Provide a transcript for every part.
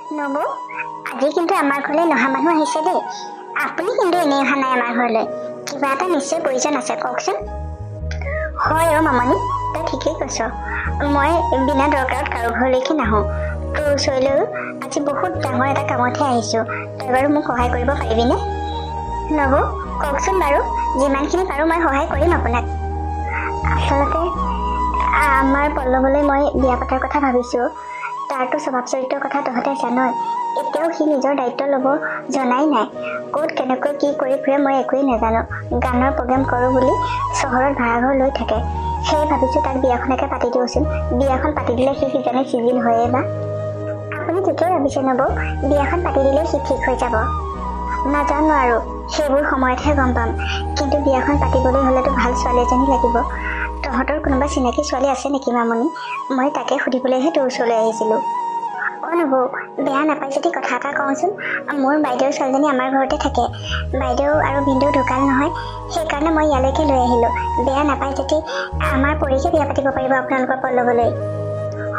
নবৌ, আজি কিন্তু আমাৰ ঘৰলৈ নহা মানুহ আহিছে দেই। আপুনি কিন্তু এনেই অহা নাই আমাৰ ঘৰলৈ, কিবা এটা নিশ্চয় প্ৰয়োজন আছে, কওকচোন। হয় অ মামনি, তই ঠিকেই কৈছ। মই বিনা দৰকাৰত কাৰো ঘৰলৈকে নাহোঁ। তোৰ ওচৰলৈও আজি বহুত ডাঙৰ এটা কামতহে আহিছোঁ। তই বাৰু মোক সহায় কৰিব পাৰিবিনে? নবৌ, কওকচোন বাৰু, যিমানখিনি পাৰোঁ মই সহায় কৰিম আপোনাক। আচলতে আমাৰ পল্লৱলৈ মই বিয়া পতাৰ কথা ভাবিছোঁ। তাৰতো স্বভাৱ চৰিত্ৰৰ কথা তহঁতে জানই। এতিয়াও সি নিজৰ দায়িত্ব ল'ব জনাই নাই। ক'ত কেনেকৈ কি কৰি ফুৰে মই একোৱেই নাজানো। গানৰ প্ৰগ্ৰেম কৰোঁ বুলি চহৰত ভাড়াঘৰ লৈ থাকে। সেয়ে ভাবিছোঁ তাক বিয়াখনকে পাতি দিওঁচোন। বিয়াখন পাতি দিলে সি কিজানি চিজিল হয়ে বা। আপুনি ঠিকেই ভাবিছে নবৌ, বিয়াখন পাতি দিলে সি ঠিক হৈ যাব। নাজানো আৰু, সেইবোৰ সময়তহে গম পাম। কিন্তু বিয়াখন পাতিবলৈ হ'লেতো ভাল ছোৱালী এজনী লাগিব। তহঁতৰ কোনোবা চিনাকি ছোৱালী আছে নেকি মামনি? মই তাকে সুধিবলৈহে তোৰ ওচৰলৈ আহিছিলোঁ। অ নবৌ, বেয়া নাপাই যদি কথা এটা কওঁচোন। মোৰ বাইদেউৰ ছোৱালীজনী আমাৰ ঘৰতে থাকে। বাইদেউ আৰু ভিনদেউ ঢুকাল নহয়, সেইকাৰণে মই ইয়ালৈকে লৈ আহিলোঁ। বেয়া নাপাই যদি আমাৰ পৰিকে বিয়া পাতিব পাৰিব আপোনালোকৰ পল্লৱলৈ।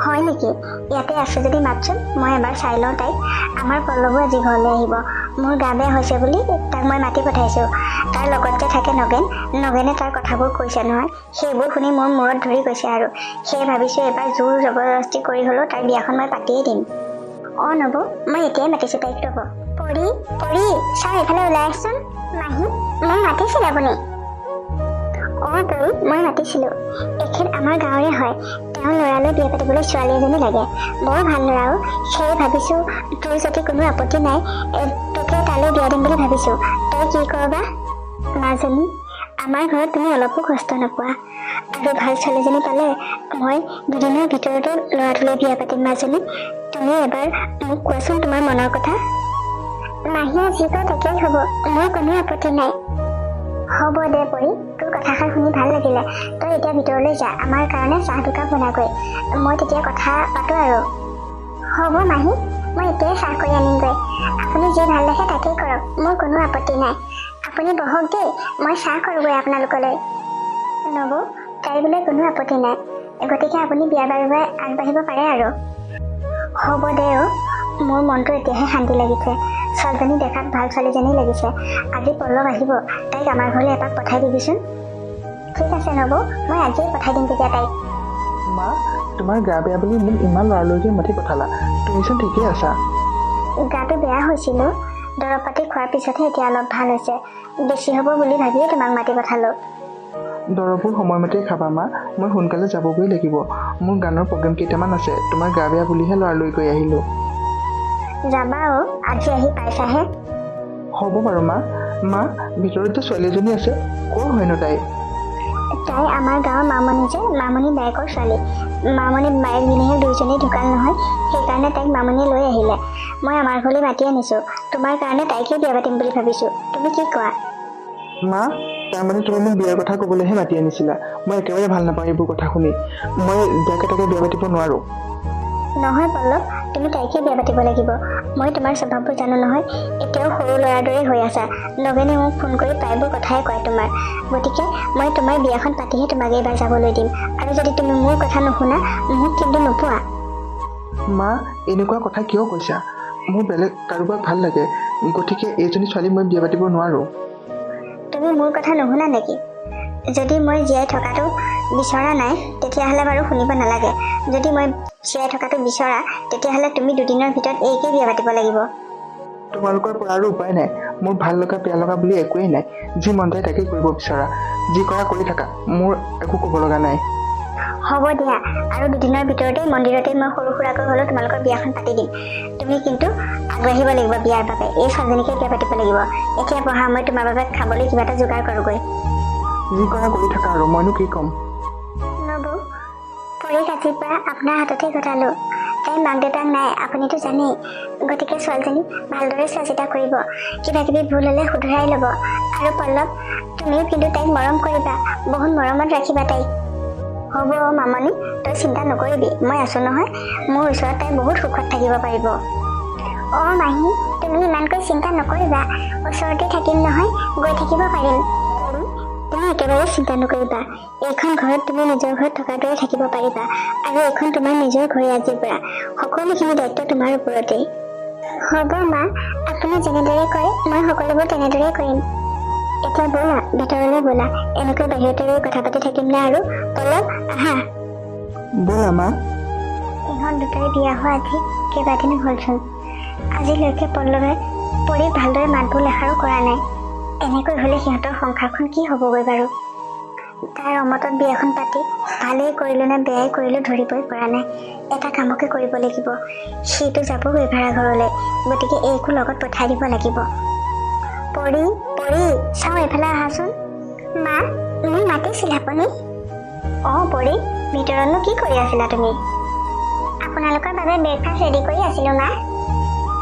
হয় নেকি? ইয়াতে আছে যদি মাতচোন, মই এবাৰ চাই লওঁ তাইক। আমাৰ পল্লৱো আজি ঘৰলৈ আহিব। মোৰ গা বেয়া হৈছে বুলি তাক মই মাতি পঠাইছোঁ। তাৰ লগত যে থাকে নগেনে তাৰ কথাবোৰ কৈছে নহয়, সেইবোৰ শুনি মোৰ মূৰত ধৰি গৈছে আৰু। সেয়ে ভাবিছোঁ এবাৰ জোৰ জবৰদস্তি কৰি হ'লেও তাৰ বিয়াখন মই পাতিয়েই দিম। অ নবৌ, মই এতিয়াই মাতিছোঁ তাইক। ৰ'ব। পৰি চাৰ এইফালে ওলাই আহচোন। মাহী, মোক মাতিছিল আপুনি? অ পৰি, মই মাতিছিলোঁ। এখেত আমাৰ গাঁৱৰে হয়। তেওঁৰ ল'ৰালৈ বিয়া পাতিবলৈ ছোৱালী এজনী লাগে। বৰ ভাল ল'ৰাও। সেয়ে ভাবিছোঁ তোৰ যদি কোনো আপত্তি নাই, তোকে তালৈ বিয়া দিম বুলি ভাবিছোঁ। তই কি কৰ বা? মাজনী, আমাৰ ঘৰত তুমি অলপো কষ্ট নোপোৱা। আৰু ভাল ছোৱালীজনী পালে মই দুদিনৰ ভিতৰতে ল'ৰাটোলৈ বিয়া পাতিম। মাজনী, তুমি এবাৰ মোক কোৱাচোন তোমাৰ মনৰ কথা। মাহীয়ে যি কয় তাকেই হ'ব, মোৰ কোনো আপত্তি নাই। হ'ব দে পৰি, তোৰ কথাষাৰ শুনি ভাল লাগিলে। তই এতিয়া ভিতৰলৈ যা, আমাৰ কাৰণে চাহ দুকাপ বনাগৈ। মই তেতিয়া কথা পাতোঁ আৰু। হ'ব মাহী, মই এতিয়াই চাহ কৰি আনিমগৈ। আপুনি যি ভাল দেখে তাকেই কৰক, মোৰ কোনো আপত্তি নাই। আপুনি বহক দেই, মই চাহ কৰোঁগৈ আপোনালোকলৈ। নবৌ, তাইৰ বোলে কোনো আপত্তি নাই, গতিকে আপুনি বিয়াৰ বাবে আগবাঢ়িব পাৰে আৰু। হ'ব দে অ', মোৰ মনটো এতিয়াহে শান্তি লাগিছে। ছোৱালীজনী দেখাত ভাল ছোৱালীজনী লাগিছে। আজি পল্লৱ আহিব, তাইক আমাৰ ঘৰলৈ এপাক পঠাই দিবিচোন। ঠিক আছে নবৌ, মই আজিয়ে পঠাই দিম তেতিয়া তাইক। মা, তোমাৰ গা বেয়া বুলি মোক ইমান লৰালৰিকৈ মাতি পঠালা, তুমিচোন ঠিকেই আছা? গাটো বেয়া হৈছিল। দৰৱ পাতি খোৱাৰ পিছতহে এতিয়া অলপ ভাল হৈছে। বেছি হ'ব বুলি ভাবিয়ে তোমাক মাতি পঠালোঁ। দৰৱবোৰ সময়মতে খাবা মা, মই সোনকালে যাবগৈ লাগিব। মোৰ গানৰ প্ৰগ্ৰেম কেইটামান আছে, তোমাৰ গা বেয়া বুলিহে লৰালৰিকৈ আহিলোঁ। যাবা অ', আজি আহি পাইছাহে। হ'ব বাৰু মা। মা, ভিতৰতো ছোৱালী এজনী আছে, ক'ৰ হয়নো তাই? তাই আমাৰ গাঁৱৰ মামনি মামনি বায়েকৰ ছোৱালী। মামনি বায়েক ভিনিয়েক দুয়োজনেই ঢুকাল নহয়, সেইকাৰণে তাইক মামনিয়ে লৈ আহিলে। মই আমাৰ ঘৰলৈ মাতি আনিছোঁ। তোমাৰ কাৰণে তাইকেই বিয়া পাতিম বুলি ভাবিছোঁ। তুমি কি কোৱা? মা, তাৰমানে তুমি মোক বিয়াৰ কথা ক'বলৈহে মাতি আনিছিলা? মই একেবাৰে ভাল নাপাওঁ এইবোৰ কথা শুনি। মই যাকে তাকে বিয়া পাতিব নোৱাৰোঁ। নহয় পল্লৱ, তুমি তাইকে বিয়া পাতিব লাগিব। মই তোমাৰ স্বভাৱবোৰ জানো নহয়। এতিয়াও সৰু ল'ৰাৰ দৰে হৈ আছা। নগেনে মোক ফোন কৰি প্ৰায়বোৰ কথাই কয় তোমাৰ। গতিকে মই তোমাৰ বিয়াখন পাতিহে তোমাক এইবাৰ যাবলৈ দিম। আৰু যদি তুমি মোৰ কথা নুশুনা, মোক কিন্তু নোপোৱা। মা, এনেকুৱা কথা কিয় কৈছা? মোৰ বেলেগ কাৰোবাক ভাল লাগে, গতিকে এইজনী ছোৱালী মই বিয়া পাতিব নোৱাৰোঁ। তুমি মোৰ কথা নুশুনা নেকি? যদি মই জীয়াই থকাটো বিচৰা নাই, তেতিয়াহ'লে বাৰু শুনিব নালাগে। যদি মই জীয়াই থকাটো বিচৰা, তেতিয়াহ'লে তুমি দুদিনৰ ভিতৰত এইকেই বিয়া পাতিব লাগিব। তোমালোকৰ পৰা আৰু উপায় নাই। মোৰ ভাল লগা বেয়া লগা বুলি একোৱেই নাই। যি মন যায় তাকেই কৰিব বিচৰা। যি কৰা কৰি থাকা, মোৰ একো ক'ব লগা নাই। হ'ব দিয়া, আৰু দুদিনৰ ভিতৰতে মন্দিৰতে মই সৰু সুৰাকৈ হ'লেও তোমালোকৰ বিয়াখন পাতি দিম। তুমি কিন্তু আগবাঢ়িব লাগিব বিয়াৰ বাবে। এই ছোৱালীজনীকে বিয়া পাতিব লাগিব। এতিয়া বহা, মই তোমাৰ বাবে খাবলৈ কিবা এটা যোগাৰ কৰোঁগৈ। যি কৰা কৰি থাকা আৰু, মইনো কি ক'ম। নবৌ, পৰীক আজিৰ পৰা আপোনাৰ হাততে গতালোঁ। তাইৰ মাক দেউতাক নাই, আপুনিতো জানেই। গতিকে ছোৱালীজনী ভালদৰে চোৱা চিতা কৰিব। কিবা কিবি ভুল হ'লে শুধৰাই ল'ব। আৰু পল্লৱ, তুমিও কিন্তু তাইক মৰম কৰিবা, বহুত মৰমত ৰাখিবা তাইক। হ'ব মামনি, তই চিন্তা নকৰিবি, মই আছোঁ নহয়। মোৰ ওচৰত তাই বহুত সুখত থাকিব পাৰিব। অঁ মাহী, তুমি ইমানকৈ চিন্তা নকৰিবা। ওচৰতে থাকিম নহয়, গৈ থাকিব পাৰিম। তুমি একেবাৰে চিন্তা নকৰিবা। এইখন ঘৰত তুমি নিজৰ ঘৰত থকাৰ দৰে থাকিব পাৰিবা। আৰু এইখন তোমাৰ নিজৰ ঘৰে আজিৰ পৰা। সকলোখিনি দায়িত্ব তোমাৰ ওপৰতেই। হ'ব মা, আপুনি যেনেদৰে কয় মই সকলোবোৰ তেনেদৰেই কৰিম। এতিয়া ব'লা, ভিতৰলৈ ব'লা। এনেকৈ বাহিৰতে ৰৈ কথা পাতি থাকিম নে আৰু? পল্লৱ, আহা। ব'লা মা। ইহঁত দুটাই বিয়া হোৱা আজি কেইবাদিনো হ'লচোন। আজিলৈকে পল্লৱে পৰীক ভালদৰে মাতবোৰ এষাৰো কৰা নাই। এনেকৈ হ'লে সিহঁতৰ সংসাৰখন কি হ'বগৈ বাৰু? তাৰ অমতত বিয়াখন পাতি ভালেই কৰিলোঁ নে বেয়াই কৰিলোঁ ধৰিবই পৰা নাই। এটা কামকে কৰিব লাগিব, সিটো যাবগৈ ভাড়া ঘৰলৈ, গতিকে এইকো লগত পঠাই দিব লাগিব। পৰী, পৰী, চাওঁ এইফালে আহাচোন। মা, মোক মাতিছিল আপুনি? অঁ পৰী, ভিতৰতনো কি কৰি আছিলা তুমি? আপোনালোকৰ বাবে ব্ৰেকফাষ্ট ৰেডি কৰি আছিলোঁ মা।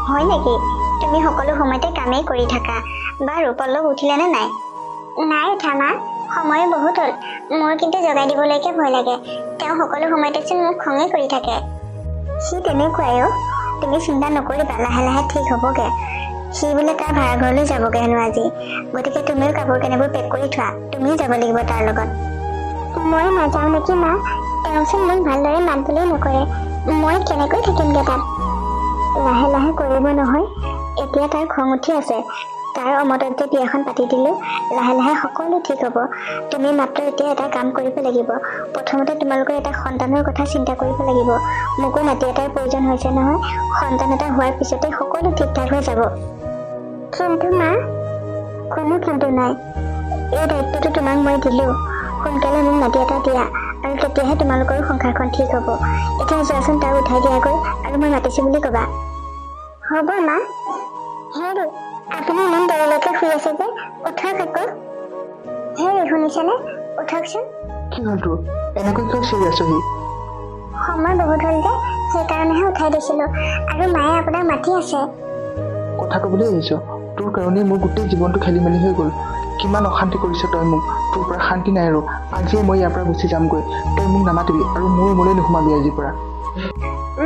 হয় নেকি? তুমি সকলো সময়তে কামেই কৰি থাকা। বাৰু পল্লৱ উঠিলেনে নাই? নাই উঠা মা, সময় বহুত হ'ল। মোৰ কিন্তু জগাই দিবলৈকে ভয় লাগে। তেওঁ সকলো সময়তেচোন মোক খঙেই কৰি থাকে। সি তেনেকুৱাই অ'। তুমি চিন্তা নকৰিবা, লাহে লাহে ঠিক হ'বগে। সি বোলে তাৰ ভাড়া ঘৰলৈ যাবগে হেনো আজি। গতিকে তুমিও কাপোৰ কানিবোৰ পেক কৰি থোৱা, তুমিও যাব লাগিব তাৰ লগত। মই নাযাওঁ নেকি মা? তেওঁচোন মোক ভালদৰে মাত বুলিও নকৰে। মই কেনেকৈ থাকিমগে তাত? লাহে লাহে কৰিব নহয়। এতিয়া তাৰ খং উঠি আছে। তাৰ অমতত যে বিয়াখন পাতি দিলোঁ, লাহে লাহে সকলো ঠিক হ'ব। তুমি মাত্ৰ এতিয়া এটা কাম কৰিব লাগিব। প্ৰথমতে তোমালোকৰ এটা সন্তানৰ কথা চিন্তা কৰিব লাগিব। মোকো নাতি এটাৰ প্ৰয়োজন হৈছে নহয়। সন্তান এটা হোৱাৰ পিছতে সকলো ঠিক ঠাক হৈ যাব। কিন্তু মা, কোনো কিন্তু নাই। এই দায়িত্বটো তোমাক মই দিলোঁ। সোনকালে মোক নাতি এটা দিয়া, আৰু তেতিয়াহে তোমালোকৰো সংসাৰখন ঠিক হ'ব। এতিয়া যোৱাচোন তাক উঠাই দিয়াগৈ, আৰু মই মাতিছোঁ বুলি ক'বা। হ'ব মা। হেৰি, আপুনি ইমান দেৰিলৈকে শুই আছে যে, উঠক আকৌ। হেৰি শুনিছেনে? উঠকচোন। কি হ'ল তোৰ? এনেকৈ কিয় চিঞৰি আছহি? সময় বহুত হ'ল যে, সেইকাৰণেহে উঠাই দিছিলোঁ। আৰু মায়ে আপোনাক মাতি আছে। কথা ক'বলৈ আহিছ? তোৰ কাৰণেই মোৰ গোটেই জীৱনটো খেলি মেলি হৈ গ'ল। কিমান অশান্তি কৰিছ তই মোক। তোৰ পৰা শান্তি নাই আৰু। আজিয়ে মই ইয়াৰ পৰা গুচি যামগৈ। তই মোক নামাতিবি আৰু মোৰ ৰুমলৈ নোসোমাবি আজিৰ পৰা।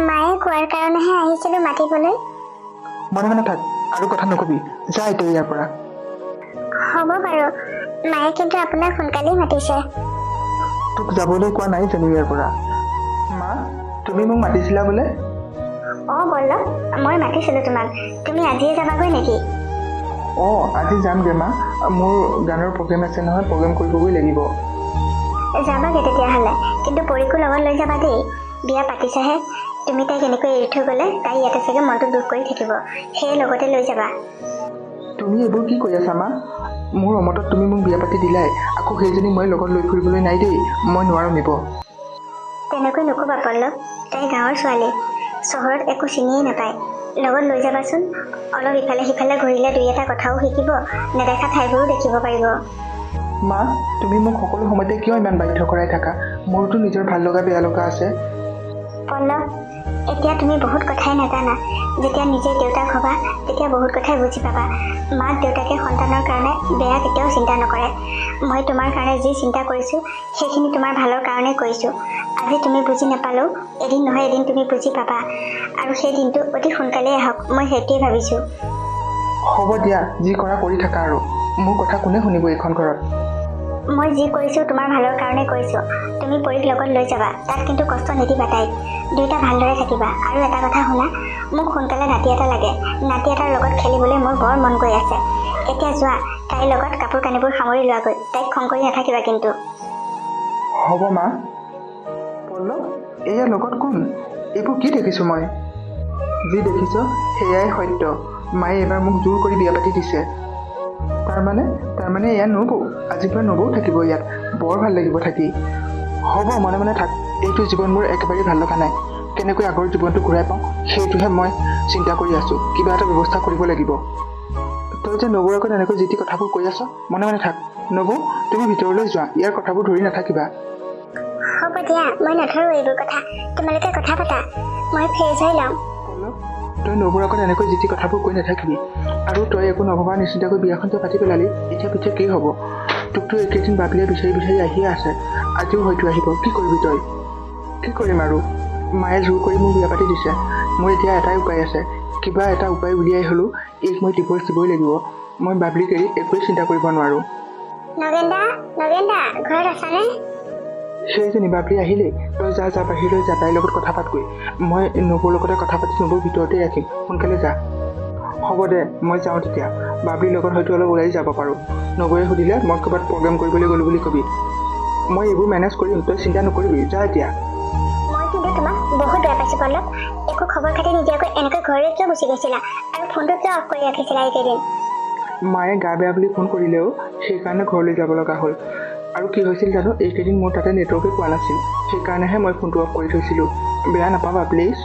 মায়ে কোৱাৰ কাৰণেহে আহিছিলোঁ মাতিবলৈ। মনে মনে থাক, আৰু কথা নকবি। যা এতিয়া ইয়াৰ পৰা। হ'ব বাৰু, মায়ে কিন্তু আপোনাক সোনকালেই মাতিছে। তোক যাবলৈ কোৱা নাই জানো ইয়াৰ পৰা? মা, তুমি মোক মাতিছিলা বোলে? অঁ পল্লৱ, মই মাতিছিলোঁ তোমাক। তুমি আজিয়ে যাবাগৈ নেকি? অঁ, আজি যামগৈ মা। মোৰ গানৰ প্ৰগ্ৰেম আছে নহয়, প্ৰগ্ৰেম কৰিবগৈ লাগিব। যাবাগে তেতিয়াহ'লে, কিন্তু পৰীকো লগত লৈ যাবা দেই। বিয়া পাতিছাহে। তুমি তাইক এনেকৈ এৰি থৈ গ'লে তাই ইয়াতে চাগে মনটো দুখ কৰি থাকিব। সেয়ে লগতে লৈ যাবা। তুমি এইবোৰ কি কৰি আছা মা? মোৰ অমতত তুমি মোক বিয়া পাতি দিলাই, আকৌ সেইজনী মই লগত লৈ ফুৰিবলৈ নাই দেই। মই নোৱাৰোঁ নিব। তেনেকৈ নক'বা পল্লৱ, তাই গাঁৱৰ ছোৱালী, চহৰত একো চিনিয়েই নাপায়। লগত লৈ যাবাচোন। অলপ ইফালে সিফালে ঘূৰিলে দুই এটা কথাও শিকিব, নেদেখা ঠাইবোৰো দেখিব পাৰিব। মা, তুমি মোক সকলো সময়তে কিয় ইমান বাধ্য কৰাই থাকা? মোৰতো নিজৰ ভাল লগা বেয়া লগা আছে। পল্লৱ, এতিয়া তুমি বহুত কথাই নাজানা। যেতিয়া নিজে দেউতাক হ'বা, তেতিয়া বহুত কথাই বুজি পাবা। মাক দেউতাকে সন্তানৰ কাৰণে বেয়া কেতিয়াও চিন্তা নকৰে। মই তোমাৰ কাৰণে যি চিন্তা কৰিছোঁ, সেইখিনি তোমাৰ ভালৰ কাৰণে কৰিছোঁ। আজি তুমি বুজি নাপালেও এদিন নহয় এদিন তুমি বুজি পাবা। আৰু সেই দিনটো অতি সোনকালেই আহক, মই সেইটোৱেই ভাবিছোঁ। হ'ব দিয়া, যি কৰা কৰি থাকা আৰু। মোৰ কথা কোনে শুনিব এইখন ঘৰত? মই যি কৰিছোঁ তোমাৰ ভালৰ কাৰণে কৰিছোঁ। তুমি পৰীক লগত লৈ যাবা, তাত কিন্তু কষ্ট নিদিবা তাইক। দুয়োটা ভালদৰে থাকিবা। আৰু এটা কথা শুনা, মোক সোনকালে নাতি এটা লাগে। নাতি এটাৰ লগত খেলিবলৈ মোৰ বৰ মন গৈ আছে। এতিয়া যোৱা, তাইৰ লগত কাপোৰ কানিবোৰ সামৰি লোৱাগৈ। তাইক খং কৰি নাথাকিবা কিন্তু। হ'ব মা। পল্লৱ, এয়া লগত কোন? এইবোৰ কি দেখিছোঁ মই? যি দেখিছ সেয়াই সত্য। মায়ে এবাৰ মোক জোৰ কৰি বিয়া পাতি দিছে। তাৰমানে এয়া নবৌ। আজিৰ পৰা নবৌ থাকিব ইয়াত। বৰ ভাল লাগিব থাকি। হ'ব, মনে মনে থাক। এইটো জীৱন মোৰ একেবাৰেই ভাল লগা নাই। কেনেকৈ আগৰ জীৱনটো ঘূৰাই পাওঁ সেইটোহে মই চিন্তা কৰি আছোঁ। কিবা এটা ব্যৱস্থা কৰিব লাগিব। তই যে নবৌৰ আগত এনেকৈ যি টি কথাবোৰ কৈ আছ, মনে মনে থাক। নবৌ, তুমি ভিতৰলৈ যোৱা। ইয়াৰ কথাবোৰ ধৰি নাথাকিবা। হ'ব দিয়া, মই নধৰোঁ এইবোৰ কথা। তোমালোকে কথা পতা, মই ফ্ৰেছ হৈ লওঁ। পল্লৱ, তই নবৌৰ আগত এনেকৈ যি টি কথাবোৰ কৈ নাথাকিবি। আৰু তই একো নভবা নিচিন্তাকৈ বিয়াখন তই পাতি পেলালি। এতিয়া পিছে কি হ'ব? তোকতো এইকেইদিন বাবিলে বিচাৰি বিচাৰি আহিয়ে আছে। আজিও হয়তো আহিব। কি কৰিবি তই? কি কৰিম আৰু? মায়ে জোৰ কৰি মোক বিয়া পাতি দিছে। মোৰ এতিয়া এটাই উপায় আছে। কিবা এটা উপায় উলিয়াই হ'লেও এইক মই ডিভ'ৰ্চ দিবই লাগিব। মই বাবলিক এৰি একোৱেই চিন্তা কৰিব নোৱাৰোঁ। নগেনদা, ঘৰত আছানে? সেইজনী বাবলি আহিলেই। তই যা বাহিৰলৈ যা, তাইৰ লগত কথা পাতগৈ। মই নবৌৰ লগতে কথা পাতি নবৌৰ ভিতৰতে ৰাখিম। সোনকালে যা। হ'ব দে মই যাওঁ তেতিয়া বাবলিৰ লগত হয়তো অলপ ওলাই যাব পাৰোঁ নবৌয়ে সুধিলে মই ক'ৰবাত প্ৰগ্ৰেম কৰিবলৈ গ'লোঁ বুলি ক'বি মই এইবোৰ মেনেজ কৰিম তই চিন্তা নকৰিবি যা এতিয়া মই কিন্তু তোমাক বহুত বেয়া পাইছোঁ পল্লৱ একো খবৰ খাতি নিদিয়াকৈ এনেকৈ ঘৰলৈ কিয় গুচি গৈছিলা আৰু ফোনটো কিয় অফ কৰি ৰাখিছিলা এইকেইদিন মায়ে গা বেয়া বুলি ফোন কৰিলেও সেইকাৰণে ঘৰলৈ যাব লগা হ'ল আৰু কি হৈছিল জানো এইকেইদিন মোৰ তাতে নেটৱৰ্কে পোৱা নাছিল সেইকাৰণেহে মই ফোনটো অফ কৰি থৈছিলোঁ বেয়া নাপাবা প্লিজ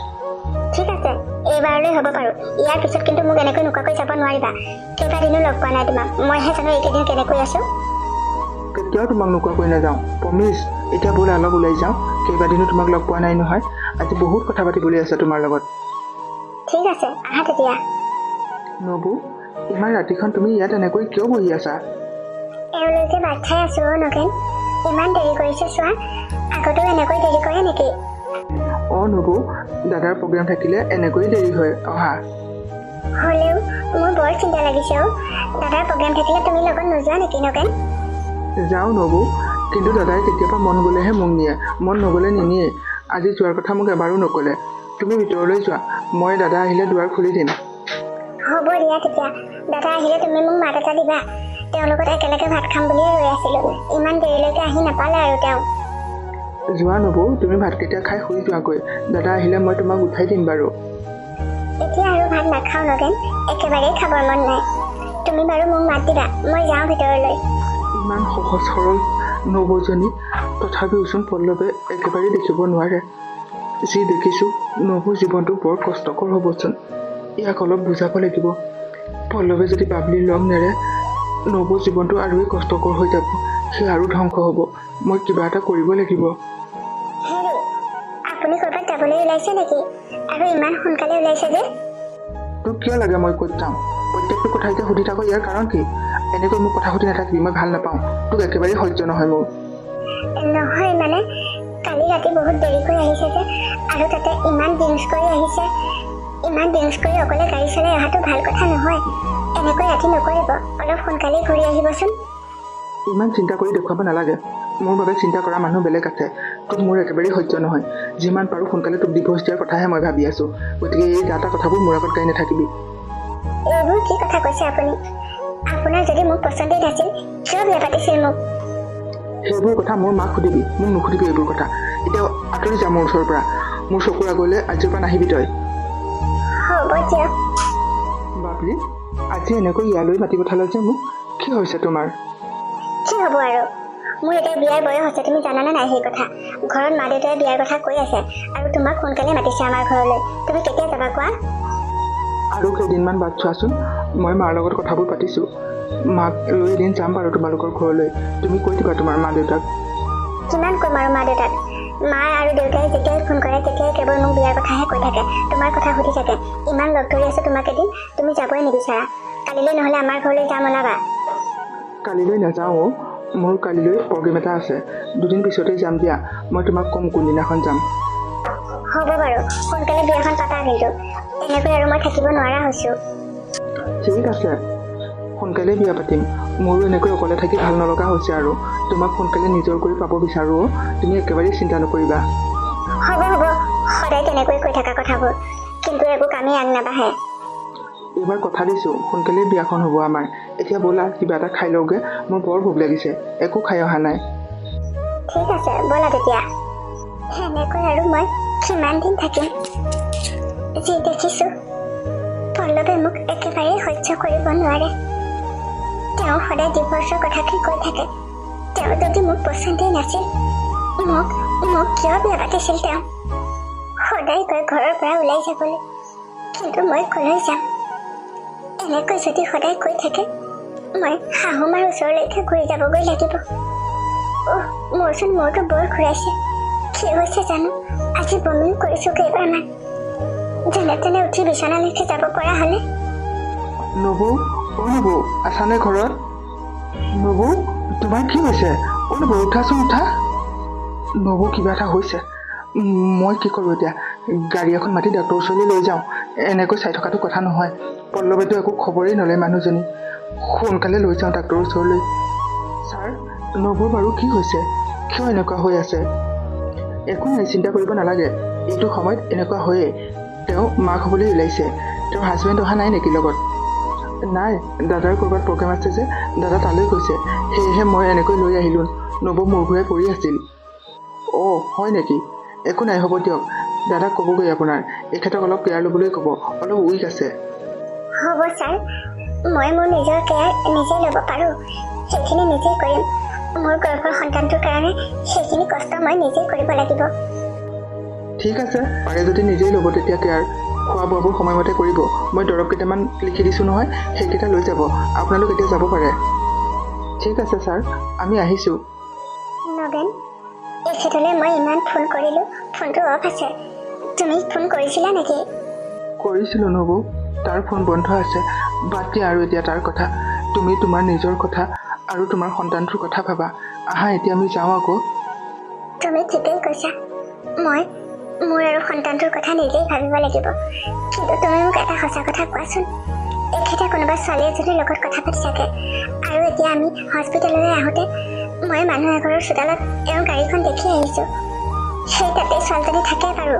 ঠিক আছে এইবাৰলৈ হ'ব পাৰোঁ ইয়াৰ পিছত কিন্তু মোক এনেকৈ নোকোৱাকৈ যাব নোৱাৰিবা কেইবাদিনো লগ পোৱা নাই তোমাক মইহে জানো এইকেইদিন কেনেকৈ আছোঁ কেতিয়াও তোমাক নোকোৱাকৈ নাযাওঁ প্ৰমিছ এতিয়া ব'লা অলপ ওলাই যাওঁ কেইবাদিনো তোমাক লগ পোৱা নাই নহয় আজি বহুত কথা পাতিবলৈ আছে তোমাৰ লগত ঠিক আছে আহা তেতিয়া নবৌ ইমান ৰাতিখন তুমি ইয়াত এনেকৈ কিয় বহি আছা এওঁলৈকে বাট চাই আছোঁ নগেন ইমান দেৰি কৰিছে চোৱা আগতেও এনেকৈ দেৰি কৰে নেকি অঁ নবৌ দাদাৰ প্ৰগ্ৰেম থাকিলে এনেকৈয়ে দেৰি হয় অহা হ'লেও মোৰ বৰ চিন্তা লাগিছে দাদাৰ প্ৰগ্ৰেম থাকিলে তুমি লগত নোযোৱা নেকি নগেন যাওঁ নবৌ কিন্তু দাদাই কেতিয়াবা মন গ'লেহে মোক নিয়ে মন নগ'লে নিনিয়ে আজি যোৱাৰ কথা মোক এবাৰো নক'লে তুমি ভিতৰলৈ যোৱা মই দাদা আহিলে দুৱাৰ খুলি দিম হ'ব দিয়া তেতিয়া দাদা আহিলে তুমি মোক মাত এটা দিবা তেওঁৰ লগত একেলগে ভাত খাম বুলিয়ে ৰৈ আছিলোঁ ইমান দেৰিলৈকে আহি নাপালে আৰু তেওঁ যোৱা নবৌ তুমি ভাতকেইটা খাই শুই যোৱাগৈ দাদা আহিলে মই তোমাক উঠাই দিম বাৰু এতিয়া আৰু ভাত নাখাওঁ নগেন একেবাৰেই খাবৰ মন নাই তুমি বাৰু মোক মাত দিবা মই যাওঁ ভিতৰলৈ ইমান সহজ সৰল নবৌজনী তথাপিওচোন পল্লৱে একেবাৰে দেখিব নোৱাৰে যি দেখিছোঁ নবৌৰ জীৱনটো বৰ কষ্টকৰ হ'বচোন ইয়াক অলপ বুজাব লাগিব পল্লৱে যদি বাবলিৰ লগ নেৰে নবৌৰ জীৱনটো আৰুৱেই কষ্টকৰ হৈ যাব সি আৰু ধ্বংস হ'ব মই কিবা এটা কৰিব লাগিব হেৰি আপুনি ক'ৰবাত যাবলৈ ওলাইছে নেকি আৰু ইমান সোনকালে ওলাইছে যে তোক কিয় লাগে মই ক'ত যাওঁ প্ৰত্যেকটো কথা এতিয়া সুধি থাকোঁ ইয়াৰ কাৰণ কি এনেকৈ মোক কথা সুধি নাথাকিবি মই ভাল নাপাওঁ তোক একেবাৰে সহ্য নহয় মোৰ নহয় মানে কালি ৰাতি বহুত দেৰিকৈ আহিছে যে আৰু তাতে ইমান ড্ৰিংকছ কৰি আহিছে ইমান ড্ৰিংকছ কৰি অকলে গাড়ী চলাই অহাটো ভাল কথা নহয় এনেকৈ ৰাতি নকৰিব অলপ সোনকালেই ঘূৰি আহিবচোন ইমান চিন্তা কৰি দেখুৱাব নালাগে মোৰ বাবে চিন্তা কৰা মানুহ বেলেগ আছে তোক মোৰ একেবাৰে সহ্য নহয় যিমান পাৰোঁ সোনকালে তোক ডিভ'ৰ্চ দিয়াৰ কথাহে মই ভাবি আছোঁ গতিকে এই যা-তা কথাবোৰ মোৰ আগত গাই নাথাকিবি এইবোৰ কি কথা কৈছে আপুনি আপোনাৰ যদি মোক পচন্দেই নাছিল কিয় বিয়া পাতিছিল মোক সেইবোৰ কথা মোৰ মাক সুধিবি মোক নুসুধিবি এইবোৰ কথা এতিয়া আঁতৰি যা মোৰ ওচৰৰ পৰা মোৰ চকুৰ আগলৈ আজিৰ পৰা নাহিবি তই হ'ব দিয়ক বাবলি আজি এনেকৈ ইয়ালৈ মাতি পঠালে যে মোক কি হৈছে তোমাৰ কি হ'ব আৰু মোৰ এতিয়া বিয়াৰ বয়স হৈছে তুমি জানানে নাই সেই কথা ঘৰত মা দেউতাই বিয়াৰ কথা কৈ আছে আৰু তোমাক সোনকালে মাতিছে আমাৰ ঘৰলৈ তুমি কেতিয়া যাবা কোৱা আৰু কেইদিনমান বাট চোৱাচোন মই মাৰ লগত কথাবোৰ পাতিছোঁ মাক লৈ এদিন যাম বাৰু তোমালোকৰ ঘৰলৈ তুমি কৈ দিবা তোমাৰ মা দেউতাক কিমান ক'ম আৰু মা দেউতাক মা আৰু দেউতাই যেতিয়াই ফোন কৰে তেতিয়াই কেৱল মোক বিয়াৰ কথাহে কৈ থাকে তোমাৰ কথা সুধি থাকে ইমান লগ ধৰি আছে তোমাক এদিন তুমি যাবই নিবিচাৰা কালিলৈ নহ'লে আমাৰ ঘৰলৈ যাম ওলাবা কালিলৈ নাযাওঁ মোৰ কালিলৈ প্ৰগ্ৰেম এটা আছে দুদিন পিছতেই যাম দিয়া মই তোমাক ক'ম কোনদিনাখন যাম হ'ব বাৰু সোনকালে বিয়াখন পাতা কিন্তু এনেকৈ আৰু মই থাকিব নোৱাৰা হৈছোঁ ঠিক আছে সোনকালে বিয়া পাতিম মোৰো এনেকৈ অকলে থাকি ভাল নলগা হৈছে আৰু তোমাক সোনকালে নিজৰ কৰি পাব বিচাৰোঁ তুমি একেবাৰেই চিন্তা নকৰিবা হ'ব সদায় তেনেকৈ কৈ থকা কথাবোৰ কিন্তু একো কামেই আগ নাবাঢ়ে এইবাৰ কথা দিছোঁ সোনকালে বিয়াখন হ'ব আমাৰ এতিয়া ব'লা কিবা এটা খাই লওঁগৈ মোৰ বৰ ভোক লাগিছে একো খাই অহা নাই ঠিক আছে ব'লা তেতিয়া সেনেকৈ আৰু মই কিমান দিন থাকিম যি দেখিছোঁ পল্লৱে মোক একেবাৰেই সহ্য কৰিব নোৱাৰে তেওঁ সদায় ডিভ'ৰ্চৰ কথাকে কৈ থাকে তেওঁ যদি মোক পচন্দেই নাছিল মোক কিয় বিয়া পাতিছিল তেওঁ সদায় কয় ঘৰৰ পৰা ওলাই যাবলৈ কিন্তু মই কলৈ যাম এনেকৈ যদি সদায় কৈ থাকে মই শাহুমাৰ ওচৰলৈকে ঘূৰি যাবগৈ লাগিব মোৰচোন মূৰটো বৰ ঘূৰাইছে কি হৈছে জানো আজি বমিও কৰিছোঁ কেইবাৰমান যেনে তেনে উঠি বিচনালৈকে যাব পৰা হ'লে নবৌ নবৌ আছানে ঘৰত নবৌ তোমাৰ কি হৈছে নবৌ উঠাচোন উঠা নবৌ কিবা এটা হৈছে মই কি কৰোঁ এতিয়া গাড়ী এখন মাতি ডাক্তৰৰ ওচৰলৈ লৈ যাওঁ এনেকৈ চাই থকাটো কথা নহয় পল্লৱেতো একো খবৰেই নলয় মানুহজনী সোনকালে লৈ যাওঁ ডাক্তৰৰ ওচৰলৈ ছাৰ নবৌৰ বাৰু কি হৈছে কিয় এনেকুৱা হৈ আছে একো নাই চিন্তা কৰিব নালাগে এইটো সময়ত এনেকুৱা হয়েই তেওঁ মাক হ'বলৈ ওলাইছে তেওঁৰ হাজবেণ্ড অহা নাই নেকি লগত? নাই, দাদাৰ ক'ৰবাত প্ৰগ্ৰেম আছে যে দাদা তালৈ গৈছে, সেয়েহে মই এনেকৈ লৈ আহিলোঁ। নবৌ মূৰ ঘূৰাই পৰি আছিল। অ' হয় নেকি? একো নাই, হ'ব দিয়ক। দাদাক ক'বগৈ আপোনাৰ, এখেতক অলপ কেয়াৰ ল'বলৈ ক'ব, অলপ উইক আছে। হ'ব ছাৰ, মই মোৰ নিজৰ কেয়াৰ নিজে ল'ব পাৰোঁ, সেইখিনি নিজেই কৰিম। মোৰ গৰ্ভৰ সন্তানটোৰ কাৰণে সেইখিনি কষ্ট মই নিজেই কৰিব লাগিব। ঠিক আছে, পাৰে যদি নিজেই ল'ব তেতিয়া কেয়াৰ। খোৱা বোৱাবোৰ সময়মতে কৰিব। মই দৰৱ কেইটামান লিখি দিছোঁ নহয়, সেইকেইটা লৈ যাব। আপোনালোক এতিয়া যাব পাৰে। ঠিক আছে ছাৰ, আমি আহিছোঁ। নগেন, এখেতলৈ মই ইমান ফোন কৰিলোঁ, ফোনটো অফ আছে। তুমি ফোন কৰিছিলা নেকি? কৰিছিলোঁ নবৌ, তাৰ ফোন বন্ধ আছে। বাদ দিয়া আৰু এতিয়া তাৰ কথা। তুমি তোমাৰ নিজৰ কথা আৰু তোমাৰ সন্তানটোৰ কথা ভাবা। আহা এতিয়া আমি যাওঁ আকৌ। তুমি ঠিকেই কৈছা, মই মোৰ আৰু সন্তানটোৰ কথা নিজেই ভাবিব লাগিব। কিন্তু তুমি মোক এটা সঁচা কথা কোৱাচোন, এখেতে কোনোবা ছোৱালী এজনীৰ লগত কথা পাতি থাকে, আৰু এতিয়া আমি হস্পিটেললৈ আহোঁতে মই মানুহ এঘৰৰ চোতালত এওঁ গাড়ীখন দেখি আহিছোঁ। সেই তাতে ছোৱালীজনী থাকে বাৰু।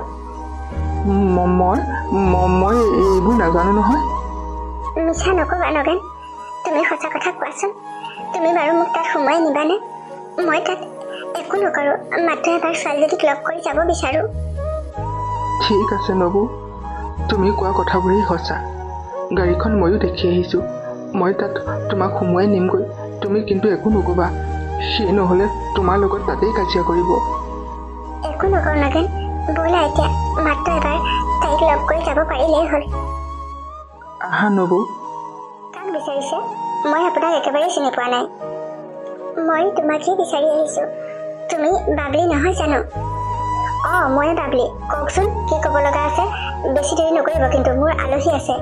মই এইবোৰ নাজানো নহয়। মিছা নকবা নগেন, তুমি সঁচা কথা কোৱাচোন। তুমি বাৰু মোক তাত সোমাই নিবানে? মই তাত একো নকৰোঁ, মাত্ৰ এবাৰ ছোৱালীজনীক লগ কৰি যাব বিচাৰোঁ। ঠিক আছে নবৌ, তুমি কোৱা কথাবোৰেই সঁচা। গাড়ীখন ময়ো দেখি আহিছোঁ। মই তাত তোমাক সোমোৱাই নিমগৈ। তুমি কিন্তু একো নক'বা, সি নহ'লে তোমাৰ লগত তাতেই কাজিয়া কৰিব। একো নকৰোঁ নগেন, ব'লা এতিয়া মাত্ৰ এবাৰ তাইক লগ কৰি যাব পাৰিলেই হ'ল। আহা নবৌ। কাক বিচাৰিছে? মই আপোনাক একেবাৰে চিনি পোৱা নাই। মই তোমাকেই বিচাৰি আহিছোঁ। তুমি বাবলি নহয় জানো? অঁ, ময়ে বাবলি। কওকচোন কি ক'ব লগা আছে? বেছি দেৰি নকৰিব কিন্তু, মোৰ আলহী আছে।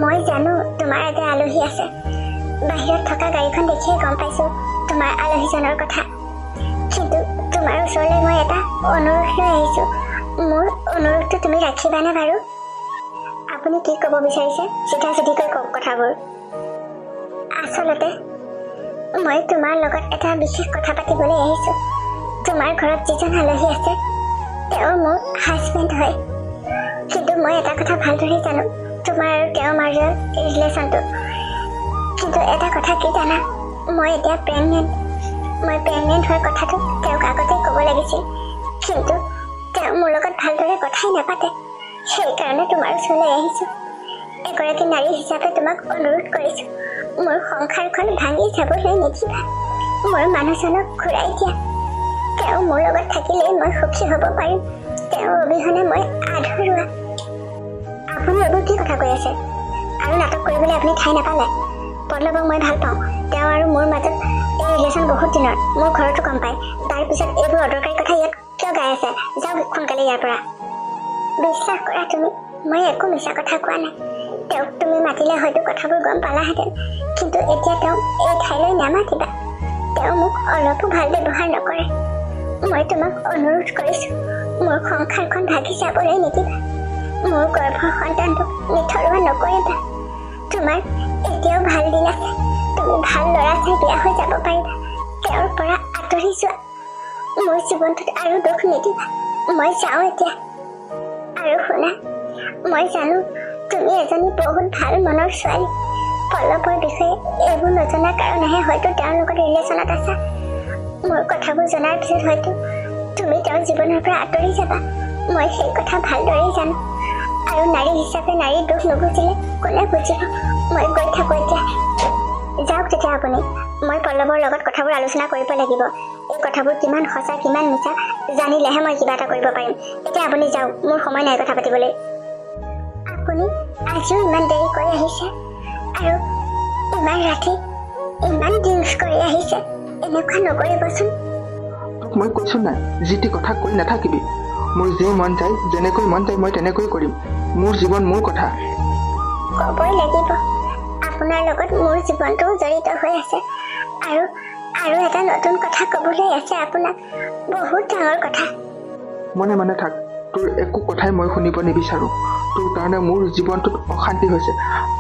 মই জানো তোমাৰ এটা আলহী আছে। বাহিৰত থকা গাড়ীখন দেখিয়ে গম পাইছোঁ তোমাৰ আলহীজনৰ কথা। কিন্তু তোমাৰ ওচৰলৈ মই এটা অনুৰোধ লৈ আহিছোঁ। মোৰ অনুৰোধটো তুমি ৰাখিবানে বাৰু? আপুনি কি ক'ব বিচাৰিছে? চিধা চিধিকৈ কওক কথাবোৰ। আচলতে মই তোমাৰ লগত এটা বিশেষ কথা পাতিবলৈ আহিছোঁ। তোমাৰ ঘৰত যিজন আলহী আছে তেওঁ মোৰ হাজবেণ্ড হয়। কিন্তু মই এটা কথা ভালদৰে জানো, তোমাৰ আৰু তেওঁৰ মাজৰ ৰিলেশ্যনটো। কিন্তু এটা কথা কি জানা, মই এতিয়া প্ৰেগনেণ্ট। মই প্ৰেগনেণ্ট হোৱাৰ কথাটো তেওঁক আগতেই ক'ব লাগিছিল, কিন্তু তেওঁ মোৰ লগত ভালদৰে কথাই নাপাতে। সেইকাৰণে তোমাৰ ওচৰলৈ আহিছোঁ। এগৰাকী নাৰী হিচাপে তোমাক অনুৰোধ কৰিছোঁ, মোৰ সংসাৰখন ভাঙি যাবলৈ নিদিবা। মোৰ মানুহজনক ঘূৰাই দিয়া। তেওঁ মোৰ লগত থাকিলেই মই সুখী হ'ব পাৰিম। তেওঁৰ অবিহনে মই আধৰুৱা। আপুনি এইবোৰ কি কথা কৈ আছে? আৰু নাটক কৰিবলৈ আপুনি ঠাই নাপালে। পল্লৱক মই ভাল পাওঁ। তেওঁ আৰু মোৰ মাজত এই ৰিলেশ্যন বহুত দিনৰ, মোৰ ঘৰতো গম পায়। তাৰপিছত এইবোৰ অদৰকাৰী কথা ইয়াত কিয় গাই আছে? যাওক সোনকালে ইয়াৰ পৰা। বিশ্বাস কৰা তুমি, মই একো মিছা কথা কোৱা নাই। তেওঁক তুমি মাতিলে হয়তো কথাবোৰ গম পালাহেঁতেন, কিন্তু এতিয়া তেওঁক এই ঠাইলৈ নামাতিবা। তেওঁ মোক অলপো ভাল ব্যৱহাৰ নকৰে। মই তোমাক অনুৰোধ কৰিছোঁ, মোৰ সংসাৰখন ভাগি যাবলৈ নিদিবা। মোৰ গৰ্ভৰ সন্তানটোক নিথৰুৱা নকৰিবা। তোমাৰ এতিয়াও ভাল দিন আছে। তুমি ভাল ল'ৰা চাই বিয়া হৈ যাব পাৰিবা। তেওঁৰ পৰা আঁতৰি যোৱা। মোৰ জীৱনটোত আৰু দুখ নিদিবা। মই যাওঁ এতিয়া। আৰু শুনা, মই জানো তুমি এজনী বহুত ভাল মনৰ ছোৱালী। পল্লৱৰ বিষয়ে এইবোৰ নজনাৰ কাৰণেহে হয়তো তেওঁৰ লগত ৰিলেশ্যনত আছা। মোৰ কথাবোৰ জনাৰ পিছত হয়তো তুমি তেওঁৰ জীৱনৰ পৰা আঁতৰি যাবা। মই সেই কথা ভালদৰেই জানো। আৰু নাৰী হিচাপে নাৰীৰ দুখ নুবুজিলে কোনে বুজিব? মই গৈ থাকোঁ এতিয়া। যাওক তেতিয়া আপুনি। মই পল্লৱৰ লগত কথাবোৰ আলোচনা কৰিব লাগিব। এই কথাবোৰ কিমান সঁচা কিমান মিছা জানিলেহে মই কিবা এটা কৰিব পাৰিম। এতিয়া আপুনি যাওক, মোৰ সময় নাই কথা পাতিবলৈ। আপুনি আজিও ইমান দেৰি কৰি আহিছে, আৰু ইমান ৰাতি ইমান ড্ৰিংকছ কৰি আহিছে। এনেকুৱা নকৰিবচোন। তোক মই কৈছোঁ নাই, যি টি কথা কৈ নাথাকিবি। মোৰ যি মন যায়, যেনেকৈ মন যায় মই তেনেকৈ কৰিম। মোৰ জীৱন মোৰ কথা। ক'বই লাগিব, আপোনাৰ লগত মোৰ জীৱনটোও জড়িত হৈ আছে। আৰু এটা নতুন কথা ক'বলৈ আছে আপোনাক, বহুত ডাঙৰ কথা। মনে থাক, তোৰ একো কথাই মই শুনিব নিবিচাৰোঁ। তোৰ কাৰণে মোৰ জীৱনটোত অশান্তি হৈছে।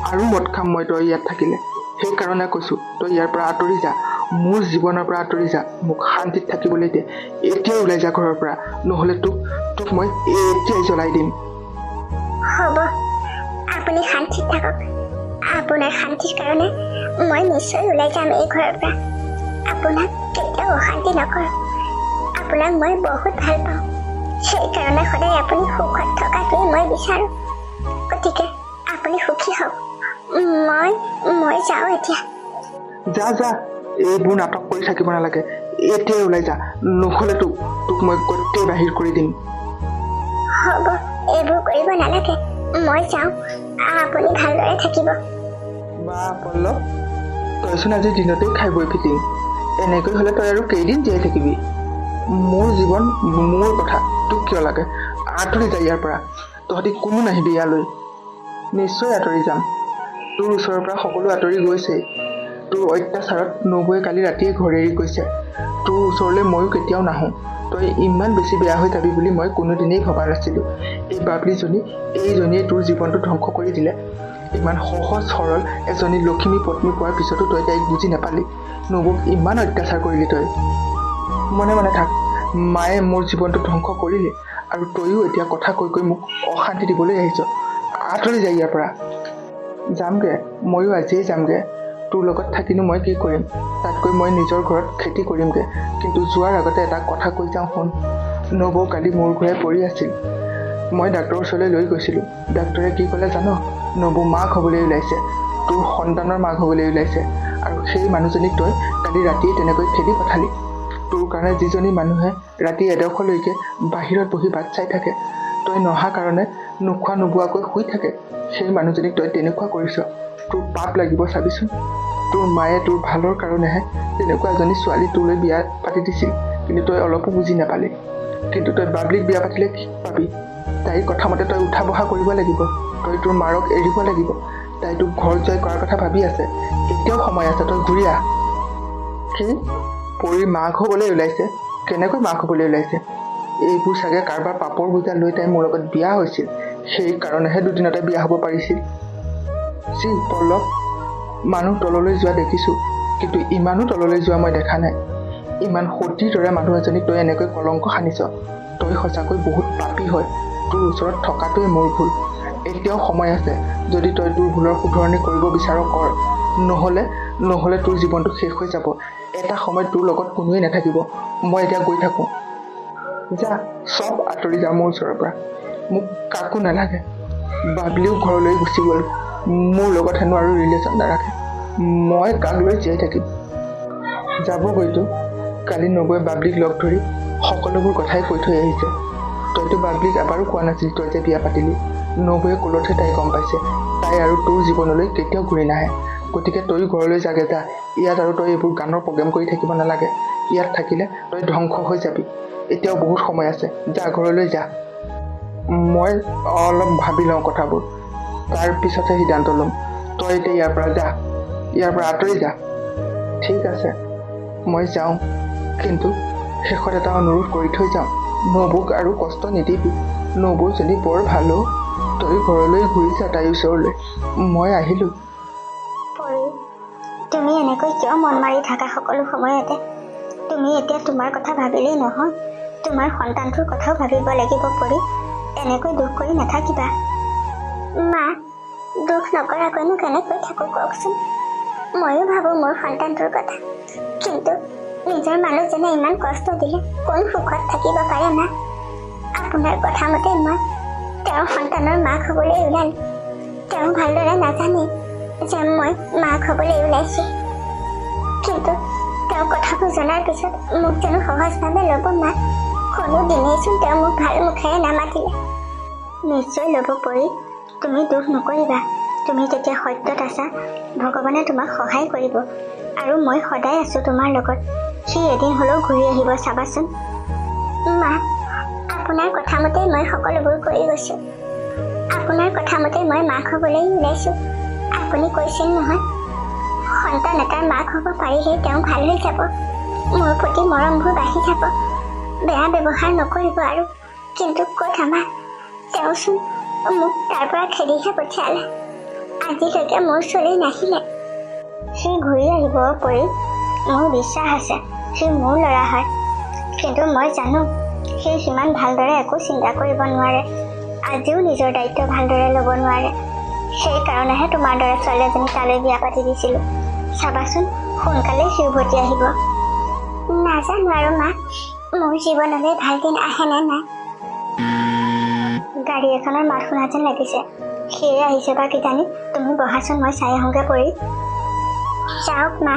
আৰু মদ খাম মই তই ইয়াত থাকিলে। সেইকাৰণে কৈছোঁ, তই ইয়াৰ পৰা আঁতৰি যা। মোৰ জীৱনৰ পৰা আঁতৰি যা। মোক শান্তিত থাকিবলৈ দে। এতিয়াই ওলাই যা ঘৰৰ পৰা, নহ'লে তোক মই এতিয়াই জ্বলাই দিম। হ'ব, আপুনি শান্তিত থাকক। আপোনাৰ শান্তিৰ কাৰণে মই নিশ্চয় ওলাই যাম এই ঘৰৰ পৰা। আপোনাক কেতিয়াও অশান্তি নকৰোঁ। আপোনাক মই বহুত ভাল পাওঁ। সেইকাৰণে সদায় আপুনি সুখত থকাটোৱেই মই বিচাৰোঁ। গতিকে আপুনি সুখী হওক। মই যাওঁ এতিয়া। যা যা, এইবোৰ নাটক কৰি থাকিব নালাগে। এতিয়াই ওলাই যা, নহ'লে তোক মই গোটেই বাহিৰ কৰি দিম। হ'ব, এইবোৰ কৰিব নালাগে। মই যাওঁ, আপুনি ভালদৰে থাকিব। বা পল্লৱ, তইচোন আজি দিনতেই খাই বৈ ফিটিং। এনেকৈ হ'লে তই আৰু কেইদিন জীয়াই থাকিবি? মোৰ জীৱন, মোৰ কথা তোক কিয় লাগে? আঁতৰি যা ইয়াৰ পৰা। তহঁতি কোনো নাহিবি ইয়ালৈ। নিশ্চয় আঁতৰি যাম। তোৰ ওচৰৰ পৰা সকলো আঁতৰি গৈছেই। তোৰ অত্যাচাৰত নবৌৱে কালি ৰাতিয়ে ঘৰ এৰি গৈছে। তোৰ ওচৰলৈ ময়ো কেতিয়াও নাহোঁ। তই ইমান বেছি বেয়া হৈ যাবি বুলি মই কোনোদিনেই ভবা নাছিলোঁ। এই বাবলিজনী, এইজনীয়ে তোৰ জীৱনটো ধ্বংস কৰি দিলে। ইমান সহজ সৰল এজনী লখিমী পত্নী পোৱাৰ পিছতো তই তাইক বুজি নাপালি। নবৌক ইমান অত্যাচাৰ কৰিলি তই। মনে মনে থাক। মায়ে মোৰ জীৱনটো ধ্বংস কৰিলে আৰু তইও এতিয়া কথা কৈ কৈ মোক অশান্তি দিবলৈ আহিছ। আঁতৰি যা ইয়াৰ পৰা। যামগৈ, ময়ো আজিয়েই যামগৈ। তোৰ লগত থাকিনো মই কি কৰিম? তাতকৈ মই নিজৰ ঘৰত খেতি কৰিমগৈ। কিন্তু যোৱাৰ আগতে এটা কথা কৈ যাওঁ শুন। নবৌ কালি মূৰ ঘূৰাই পৰি আছিল। মই ডাক্তৰৰ ওচৰলৈ লৈ গৈছিলোঁ। ডাক্তৰে কি ক'লে জান? নবৌ মাক হ'বলৈ ওলাইছে। তোৰ সন্তানৰ মাক হ'বলৈ ওলাইছে। আৰু সেই মানুহজনীক তই কালি ৰাতিয়ে তেনেকৈ খেদি পঠালি। তোৰ কাৰণে যিজনী মানুহে ৰাতি এডোখৰলৈকে বাহিৰত বহি বাট চাই থাকে, তই নহা কাৰণে নোখোৱা নোবোৱাকৈ শুই থাকে, সেই মানুহজনীক তই তেনেকুৱা কৰিছ। তোৰ পাপ লাগিব চাবিচোন। তোৰ মায়ে তোৰ ভালৰ কাৰণেহে তেনেকুৱা এজনী ছোৱালী তোলৈ বিয়া পাতি দিছিল, কিন্তু তই অলপো বুজি নাপালি। কিন্তু তই বাবলিক বিয়া পাতিলে কি পাবি? তাইৰ কথা মতে তই উঠা বহা কৰিব লাগিব। তই তোৰ মাৰক এৰিব লাগিব। তাই তোক ঘৰ জয় কৰাৰ কথা ভাবি আছে। এতিয়াও সময় আছে, তই ঘূৰি আহ। কি? পৰীৰ মাক হ'বলৈ ওলাইছে? কেনেকৈ মাক হ'বলৈ ওলাইছে? এইবোৰ চাগে কাৰোবাৰ পাপৰ বোজা লৈ তাই মোৰ লগত বিয়া হৈছিল। সেইকাৰণেহে দুদিনতে বিয়া হ'ব পাৰিছিল। চি পল্লৱ, মানুহ তললৈ যোৱা দেখিছোঁ, কিন্তু ইমানো তললৈ যোৱা মই দেখা নাই। ইমান সতীৰ দৰে মানুহ এজনীক তই এনেকৈ কলংক সানিছ। তই সঁচাকৈ বহুত পাপী হয়। তোৰ ওচৰত থকাটোৱে মোৰ ভুল। এতিয়াও সময় আছে। যদি তই তোৰ ভুলৰ শুধৰণি কৰিব বিচাৰ কৰ, নহ'লে তোৰ জীৱনটো শেষ হৈ যাব। এটা সময়ত তোৰ লগত কোনোৱেই নাথাকিব। মই এতিয়া গৈ থাকোঁ। যা, চব আঁতৰি যা মোৰ ওচৰৰ পৰা। মোক কাকো নালাগে। বাবলিও ঘৰলৈ গুচি গ'ল। মোৰ লগত হেনো আৰু ৰিলেশ্যন নাৰাখে। মই কাক লৈ জীয়াই থাকিম? যাবগৈতো। কালি নবৌৱে বাবলিক লগ ধৰি সকলোবোৰ কথাই কৈ থৈ আহিছে। তইতো বাবলিক এবাৰো কোৱা নাছিল তই যে বিয়া পাতিলি। নবৌৱে ক'লতহে তাই গম পাইছে। তাই আৰু তোৰ জীৱনলৈ কেতিয়াও ঘূৰি নাহে। গতিকে তইও ঘৰলৈ যাগে যা। ইয়াত আৰু তই এইবোৰ গানৰ প্ৰগ্ৰেম কৰি থাকিব নালাগে। ইয়াত থাকিলে তই ধ্বংস হৈ যাবি। এতিয়াও বহুত সময় আছে। যা, ঘৰলৈ যা। মই অলপ ভাবি লওঁ কথাবোৰ, তাৰ পিছতহে সিদ্ধান্ত ল'ম। তই এতিয়া ইয়াৰ পৰা যা, ইয়াৰ পৰা আঁতৰি যা। ঠিক আছে, মই যাওঁ। কিন্তু শেষত এটা অনুৰোধ কৰি থৈ যাওঁ। নবৌক আৰু কষ্ট নিদিবি। নবৌজনী বৰ ভালো। তই ঘৰলৈ ঘূৰি যা তাইৰ ওচৰলৈ। মই আহিলোঁ। তুমি এনেকৈ কিয় মন মাৰি থাকা সকলো সময়তে? তুমি এতিয়া তোমাৰ কথা ভাবিলেই নহয়, তোমাৰ সন্তানটোৰ কথাও ভাবিব লাগিব পৰি। এনেকৈ দুখ কৰি নাথাকিবা। মা, দুখ নকৰাকৈনো কেনেকৈ থাকোঁ কওকচোন? ময়ো ভাবোঁ মোৰ সন্তানটোৰ কথা, কিন্তু নিজৰ মানুহজনে ইমান কষ্ট দিলে কোন সুখত থাকিব পাৰে মা? আপোনাৰ কথা মতে মই তেওঁৰ সন্তানৰ মাক হ'বলৈ ওলালোঁ। তেওঁ ভালদৰে নাজানে যে মই মাক হ'বলৈ ওলাইছোঁ, কিন্তু তেওঁ কথাবোৰ জনাৰ পিছত মোক জানো সহজভাৱে ল'ব মা? কোনো দিনেইচোন তেওঁ মোক ভাল মুখেৰে নামাতিলে। নিশ্চয় ল'ব পৰি। তুমি দুখ নকৰিবা। তুমি যেতিয়া সত্যত আছা, ভগৱানে তোমাক সহায় কৰিব। আৰু মই সদায় আছোঁ তোমাৰ লগত। সি এদিন হ'লেও ঘূৰি আহিব চাবাচোন। মা, আপোনাৰ কথা মতেই মই সকলোবোৰ কৰি গৈছোঁ। আপোনাৰ কথা মতে মই মাক হ'বলৈ ওলাইছোঁ। আপুনি কৈছিল নহয়, সন্তান এটাৰ মাক হ'ব পাৰিলেই তেওঁ ভাল হৈ যাব। মোৰ প্ৰতি মৰমবোৰ বাঢ়ি যাব। বেয়া ব্যৱহাৰ নকৰিব আৰু। কিন্তু ক'ত আমাৰ? তেওঁচোন মোক তাৰ পৰা খেদিহে পঠিয়ালে। আজিলৈকে মোৰ ওচৰলৈ নাহিলে। সি ঘূৰি আহিব পৰি। মোৰ বিশ্বাস আছে সি মোৰ ল'ৰা হয়। কিন্তু মই জানো সি সিমান ভালদৰে একো চিন্তা কৰিব নোৱাৰে। আজিও নিজৰ দায়িত্ব ভালদৰে ল'ব নোৱাৰে। সেইকাৰণেহে তোমাৰ দৰে ছোৱালী এজনী তালৈ বিয়া পাতি দিছিলোঁ। চাবাচোন সোনকালে সি উভতি আহিব। নাজানো আৰু মা, মোৰ জীৱনলৈ ভাল দিন আহে নে নাই। গাড়ী এখনৰ মাত শুনা যেন লাগিছে, সেয়ে আহিছে বা কিজানি। তুমি বহাচোন, মই চাই আহোঁগৈ পৰি। যাওক মা।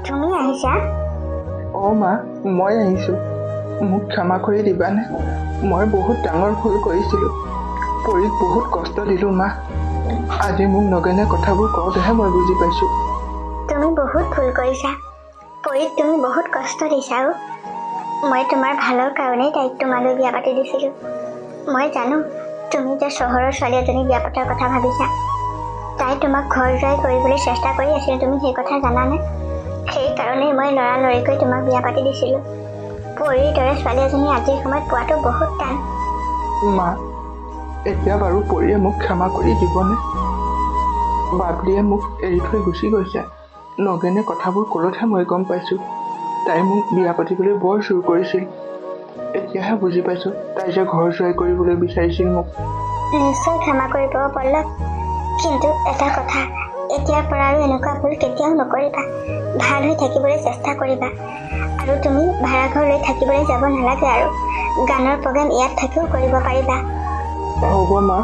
তুমি আহিছা? অঁ মা, মই আহিছোঁ। মোক ক্ষমা কৰি দিবানে? মই বহুত ডাঙৰ ভুল কৰিছিলোঁ। পৰীক বহুত কষ্ট দিলোঁ মা। আজি মোক নগেনে কথাবোৰ কওঁতেহে মই বুজি পাইছোঁ। তুমি বহুত ভুল কৰিছা। পৰীক তুমি বহুত কষ্ট দিছা। আৰু মই তোমাৰ ভালৰ কাৰণেই তাইক তোমালৈ বিয়া পাতি দিছিলোঁ। মই জানো তুমি যে চহৰৰ ছোৱালী এজনী বিয়া পতাৰ কথা ভাবিছা। তাই তোমাক ঘৰ জোৱাই কৰিবলৈ চেষ্টা কৰি আছিল, তুমি সেই কথা জানানে? সেইকাৰণেই মই লৰালৰিকৈ তোমাক বিয়া পাতি দিছিলোঁ। পৰীৰ দৰে ছোৱালী এজনী আজিৰ সময়ত পোৱাটো বহুত টান। মা, এতিয়া বাৰু পৰীয়ে মোক ক্ষমা কৰি দিবনে? বাবলিয়ে মোক এৰি থৈ গুচি গৈছে। নগেনে কথাবোৰ ক'লতহে মই গম পাইছোঁ তাই মোক বিয়া পাতিবলৈ বৰ জোৰ কৰিছিল। এতিয়াহে বুজি পাইছোঁ তাই যে ঘৰ জোৱাই কৰিবলৈ বিচাৰিছিল মোক। নিশ্চয় ক্ষমা কৰিব পল্লৱ, কিন্তু এটা কথা, এতিয়াৰ পৰা আৰু এনেকুৱা ভুল কেতিয়াও নকৰিবা। ভাল হৈ থাকিবলৈ চেষ্টা কৰিবা। আৰু তুমি ভাড়াঘৰ লৈ থাকিবলৈ যাব নালাগে। আৰু গানৰ প্ৰগ্ৰেম ইয়াত থাকিও কৰিব পাৰিবা। হ'ব মা,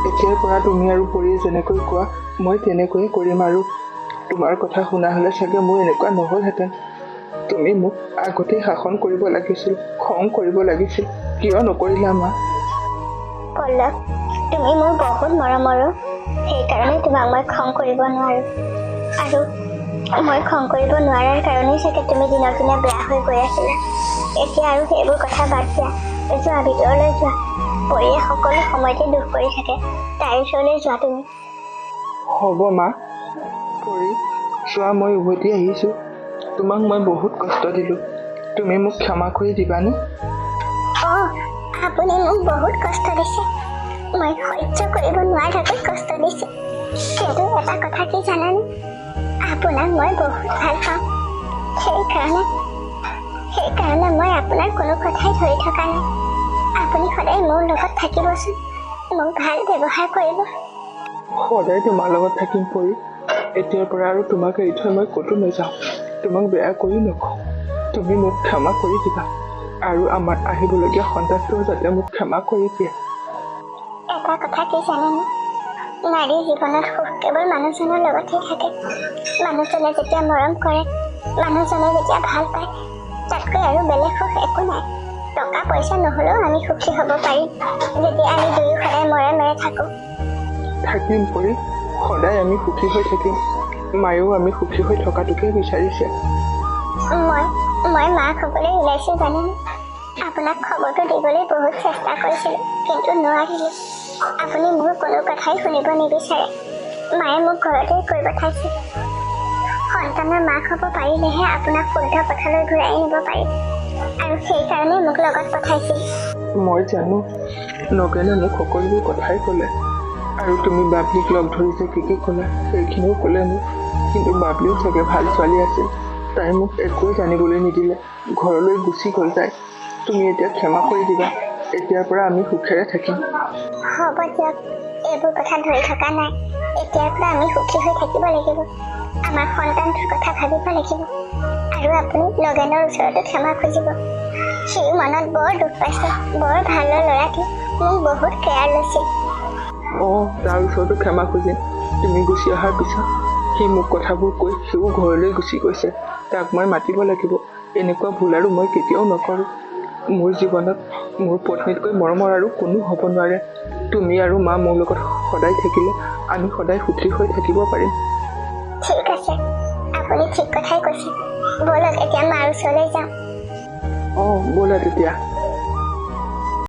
এতিয়াৰ পৰা তুমি আৰু পৰীয়ে যেনেকৈ কোৱা মই তেনেকৈয়ে কৰিম। আৰু তোমাৰ কথা শুনা হ'লে চাগে মোৰ এনেকুৱা নহ'লহেঁতেন। তুমি মোক আগতেই শাসন কৰিব লাগিছিল, খং কৰিব লাগিছিল। কিয় নকৰিলা মা? পল্লৱ, তুমি মোৰ বহুত মৰমৰো। সেইকাৰণে তোমাক মই খং কৰিব নোৱাৰোঁ। আৰু মই খং কৰিব নোৱাৰাৰ কাৰণেই চাগে তুমি দিনক দিনে বেয়া হৈ গৈ আছিলা। এতিয়া আৰু সেইবোৰ কথা বাদ দিয়া। যোৱা ভিতৰলৈ যোৱা। পৰীয়ে সকলো সময়তে দুখ কৰি থাকে, তাইৰ ওচৰলৈ যোৱা তুমি। হ'ব মা। পৰী, চোৱা মই উভতি আহিছোঁ। তোমাক মই বহুত কষ্ট দিলোঁ। তুমি মোক ক্ষমা কৰি দিবানে? অঁ, আপুনি মোক বহুত কষ্ট দিছে। মই সহ্য কৰিব নোৱাৰাকৈ কষ্ট দিছোঁ। কিন্তু এটা কথা কি জানানে? আপোনাক মই বহুত ভাল পাওঁ। সেইকাৰণে মই আপোনাৰ কোনো কথাই ধৰি থকা নাই। আপুনি সদায় মোৰ লগত থাকিবচোন, মোক ভাল ব্যৱহাৰ কৰিব। সদায় তোমাৰ লগত থাকিম পৰী। এতিয়াৰ পৰা আৰু তোমাক এৰি থৈ মই ক'তো নাযাওঁ। তোমাক বেয়া কৰি নকওঁ। তুমি মোক ক্ষমা কৰি দিবা। আৰু আমাৰ আহিবলগীয়া সন্তানটোও যাতে মোক ক্ষমা কৰি দিয়ে। এটা কথা কি জানেনে? নাৰীৰ জীৱনত সুখ কেৱল মানুহজনৰ লগতহে থাকে। মানুহজনে যেতিয়া মৰম কৰে, মানুহজনে যেতিয়া ভাল পায়, তাতকৈ আৰু বেলেগ সুখ একো নাই। টকা পইচা নহ'লেও আমি সুখী হ'ব পাৰিম, যদি আমি দুয়ো সদায় মৰমেৰে থাকোঁ। থাকিম পৰী, সদায় আমি সুখী হৈ থাকিম। মায়েও আমি সুখী হৈ থকাটোকে বিচাৰিছে। মই মাক হ'বলৈ ওলাইছোঁ জানেনে? আপোনাক খবৰটো দিবলৈ বহুত চেষ্টা কৰিছিলোঁ, কিন্তু নোৱাৰিলোঁ। আপুনি মোৰ কোনো কথাই শুনিব নিবিচাৰে। মায়ে মোক ঘৰতে কৈ পঠাইছে, সন্তানৰ মাক হ'ব পাৰিলেহে আপোনাক শুদ্ধ পথলৈ ঘূৰাই নিব পাৰিম। আৰু সেইকাৰণে মোক লগত পঠাইছিল। মই জানো নগেনে মোক সকলোবোৰ কথাই ক'লে। আৰু তুমি বাবলিক লগ ধৰি যে কি ক'লা সেইখিনিও ক'লে মোক। কিন্তু বাবলিও চাগে ভাল ছোৱালী আছিল। তাই মোক একোৱে জানিবলৈ নিদিলে, ঘৰলৈ গুচি গ'ল তাই। তুমি এতিয়া ক্ষমা কৰি দিবা। এতিয়াৰ পৰা আমি সুখেৰে থাকিম। হ'ব দিয়ক, এইবোৰ কথা ধৰি থকা নাই। এতিয়াৰ পৰা আমি সুখী হৈ থাকিব লাগিব। আমাৰ সন্তানটোৰ কথা ভাবিব লাগিব। আৰু আপুনি নগেনৰ ওচৰতো ক্ষমা খুজিব। সি মনত বৰ দুখ পাইছে। বৰ ভাল ল'ৰাটি, মোক বহুত কেয়াৰ লৈছিল। অঁ, তাৰ ওচৰতো ক্ষমা খুজিম। তুমি গুচি অহাৰ পিছত সি মোক কথাবোৰ কৈ সিও ঘৰলৈ গুচি গৈছে। তাক মই মাতিব লাগিব। এনেকুৱা ভুল আৰু মই কেতিয়াও নকৰোঁ। মোৰ জীৱনত মোৰ পত্নীতকৈ মৰমৰ আৰু কোনো হ'ব নোৱাৰে। তুমি আৰু মা মোৰ লগত সদায় থাকিলে আমি সদায় সুখী হৈ থাকিব পাৰিম। ঠিক আছে, আপুনি ঠিক কথাই কৈছে। ব'লক এতিয়া মাৰ ওচৰলৈ যাওঁ। অঁ, ব'লা তেতিয়া।